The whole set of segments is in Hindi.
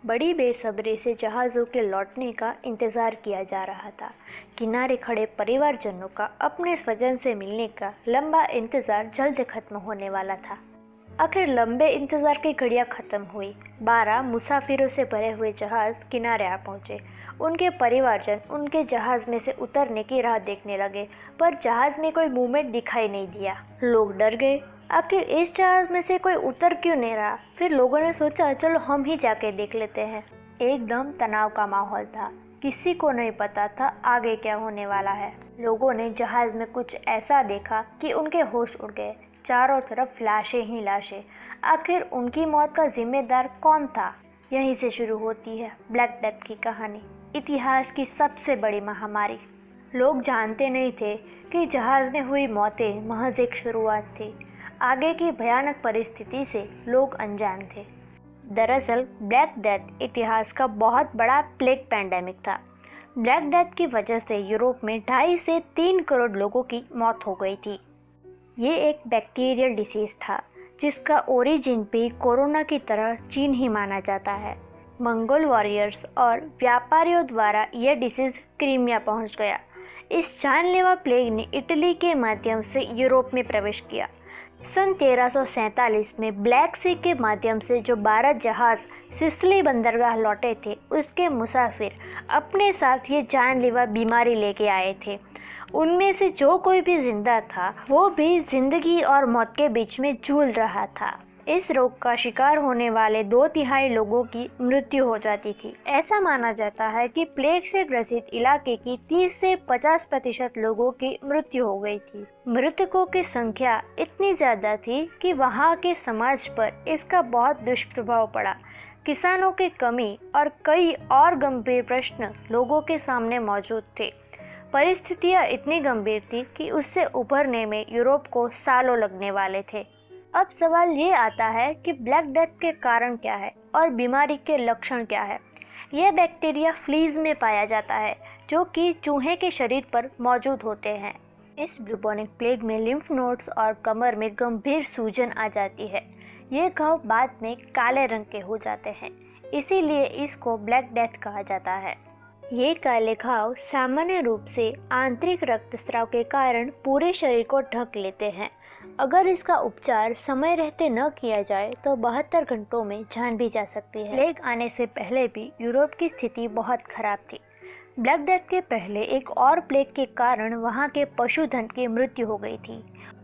बड़ी बेसब्री से जहाज़ों के लौटने का इंतज़ार किया जा रहा था। किनारे खड़े परिवारजनों का अपने स्वजन से मिलने का लंबा इंतज़ार जल्द खत्म होने वाला था। आखिर लंबे इंतज़ार की घड़ियां खत्म हुई। 12 मुसाफिरों से भरे हुए जहाज़ किनारे आ पहुंचे। उनके परिवारजन उनके जहाज़ में से उतरने की राह देखने लगे, पर जहाज़ में कोई मूवमेंट दिखाई नहीं दिया। लोग डर गए, आखिर इस जहाज़ में से कोई उतर क्यों नहीं रहा। फिर लोगों ने सोचा चलो हम ही जाके देख लेते हैं। एकदम तनाव का माहौल था, किसी को नहीं पता था आगे क्या होने वाला है। लोगों ने जहाज़ में कुछ ऐसा देखा कि उनके होश उड़ गए। चारों तरफ लाशें ही लाशें। आखिर उनकी मौत का जिम्मेदार कौन था? यहीं से शुरू होती है ब्लैक डेथ की कहानी, इतिहास की सबसे बड़ी महामारी। लोग जानते नहीं थे कि जहाज़ में हुई मौतें महज एक शुरुआत थी। आगे की भयानक परिस्थिति से लोग अनजान थे। दरअसल ब्लैक डेथ इतिहास का बहुत बड़ा प्लेग पैंडेमिक था। ब्लैक डेथ की वजह से यूरोप में 2.5 से 3 करोड़ लोगों की मौत हो गई थी। ये एक बैक्टीरियल डिसीज़ था जिसका ओरिजिन भी कोरोना की तरह चीन ही माना जाता है। मंगोल वॉरियर्स और व्यापारियों द्वारा यह डिसीज़ क्रीमिया पहुंच गया। इस जानलेवा प्लेग ने इटली के माध्यम से यूरोप में प्रवेश किया। सन 1347 में ब्लैक सी के माध्यम से जो 12 जहाज़ सिसिली बंदरगाह लौटे थे, उसके मुसाफिर अपने साथ ये जानलेवा बीमारी लेके आए थे। उनमें से जो कोई भी जिंदा था वो भी जिंदगी और मौत के बीच में झूल रहा था। इस रोग का शिकार होने वाले 2/3 लोगों की मृत्यु हो जाती थी। ऐसा माना जाता है कि प्लेग से ग्रसित इलाके की 30 से 50% लोगों की मृत्यु हो गई थी। मृतकों की संख्या इतनी ज्यादा थी कि वहां के समाज पर इसका बहुत दुष्प्रभाव पड़ा। किसानों की कमी और कई और गंभीर प्रश्न लोगों के सामने मौजूद थे। परिस्थितियां इतनी गंभीर थी कि उससे उभरने में यूरोप को सालों लगने वाले थे। अब सवाल ये आता है कि ब्लैक डेथ के कारण क्या है और बीमारी के लक्षण क्या है। यह बैक्टीरिया फ्लीज में पाया जाता है जो कि चूहे के शरीर पर मौजूद होते हैं। इस ब्यूबोनिक प्लेग में लिम्फ नोड्स और कमर में गंभीर सूजन आ जाती है। ये घाव बाद में काले रंग के हो जाते हैं, इसीलिए इसको ब्लैक डेथ कहा जाता है। ये काले घाव सामान्य रूप से आंतरिक रक्तस्राव के कारण पूरे शरीर को ढक लेते हैं। अगर इसका उपचार समय रहते न किया जाए तो 72 घंटों में जान भी जा सकती है। प्लेग आने से पहले भी यूरोप की स्थिति बहुत खराब थी। ब्लैक डेथ के पहले एक और प्लेग के कारण वहाँ के पशुधन की मृत्यु हो गई थी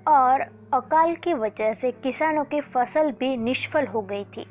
और अकाल की वजह से किसानों की फसल भी निष्फल हो गई थी।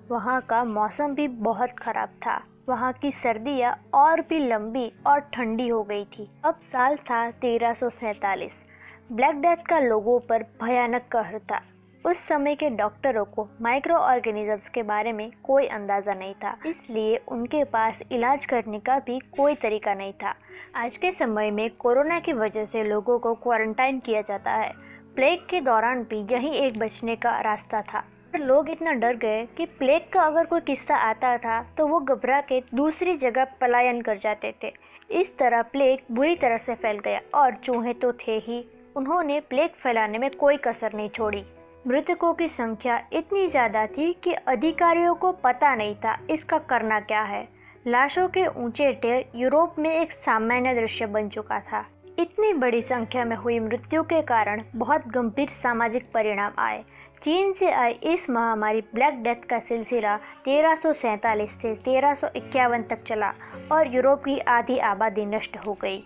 वहाँ का मौसम भी बहुत खराब था। वहाँ की सर्दियाँ और भी लंबी और ठंडी हो गई थी। अब साल था 1347। ब्लैक डेथ का लोगों पर भयानक कहर था। उस समय के डॉक्टरों को माइक्रो ऑर्गेनिजम्स के बारे में कोई अंदाज़ा नहीं था, इसलिए उनके पास इलाज करने का भी कोई तरीका नहीं था। आज के समय में कोरोना की वजह से लोगों को क्वारंटाइन किया जाता है। प्लेग के दौरान भी यही एक बचने का रास्ता था। लोग इतना डर गए कि प्लेग का अगर कोई किस्सा आता था तो वो घबरा के दूसरी जगह पलायन कर जाते थे। इस तरह प्लेग बुरी तरह से फैल गया और चूहे तो थे ही, उन्होंने प्लेग फैलाने में कोई कसर नहीं छोड़ी। मृतकों की संख्या इतनी ज़्यादा थी कि अधिकारियों को पता नहीं था इसका करना क्या है। लाशों के ऊंचे ढेर यूरोप में एक सामान्य दृश्य बन चुका था। इतनी बड़ी संख्या में हुई मृत्यु के कारण बहुत गंभीर सामाजिक परिणाम आए। चीन से आई इस महामारी ब्लैक डेथ का सिलसिला 1347 से 1351 तक चला और यूरोप की आधी आबादी नष्ट हो गई।